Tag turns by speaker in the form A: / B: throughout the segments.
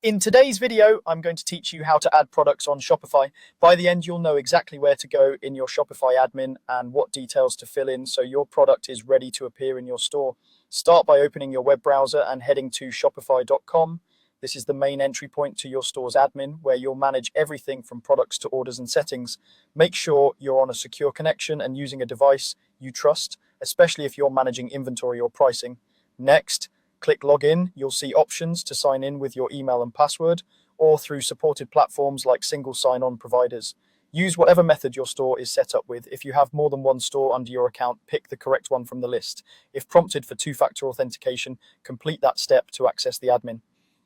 A: In today's video, I'm going to teach you how to add products on Shopify. By the end, you'll know exactly where to go in your Shopify admin and what details to fill in so your product is ready to appear in your store. Start by opening your web browser and heading to shopify.com. This is the main entry point to your store's admin, where you'll manage everything from products to orders and settings. Make sure you're on a secure connection and using a device you trust, especially if you're managing inventory or pricing. Next, click Login. You'll see options to sign in with your email and password, or through supported platforms like single sign-on providers. Use whatever method your store is set up with. If you have more than one store under your account, pick the correct one from the list. If prompted for two-factor authentication, complete that step to access the admin.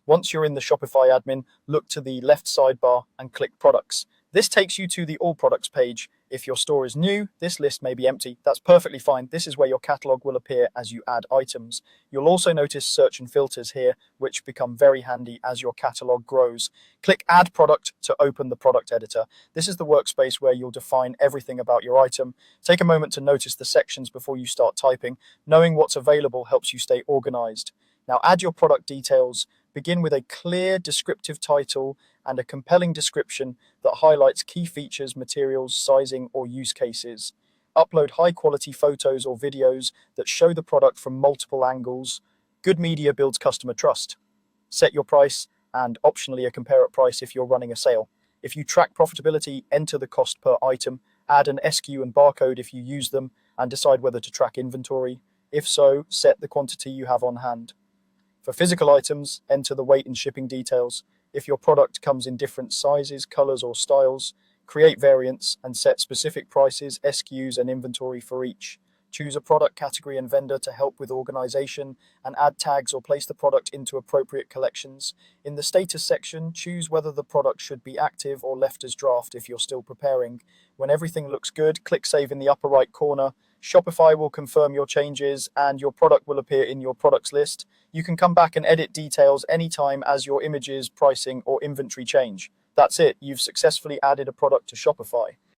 A: Once you're in the Shopify admin, look to the left sidebar and click Products. This takes you to the All Products page. If your store is new, this list may be empty. That's perfectly fine. This is where your catalog will appear as you add items. You'll also notice search and filters here, which become very handy as your catalog grows. Click Add Product to open the product editor. This is the workspace where you'll define everything about your item. Take a moment to notice the sections before you start typing. Knowing what's available helps you stay organized. Now add your product details. Begin with a clear descriptive title and a compelling description that highlights key features, materials, sizing, or use cases. Upload high-quality photos or videos that show the product from multiple angles. Good media builds customer trust. Set your price and optionally a compare at price if you're running a sale. If you track profitability, enter the cost per item. Add an SKU and barcode if you use them, and decide whether to track inventory. If so, set the quantity you have on hand. For physical items, enter the weight and shipping details. If your product comes in different sizes, colors, or styles, create variants and set specific prices, SKUs, and inventory for each. Choose a product category and vendor to help with organization, and add tags or place the product into appropriate collections. In the status section, choose whether the product should be active or left as draft if you're still preparing. When everything looks good, click Save in the upper right corner. Shopify will confirm your changes and your product will appear in your products list. You can come back and edit details anytime as your images, pricing, or inventory change. That's it. You've successfully added a product to Shopify.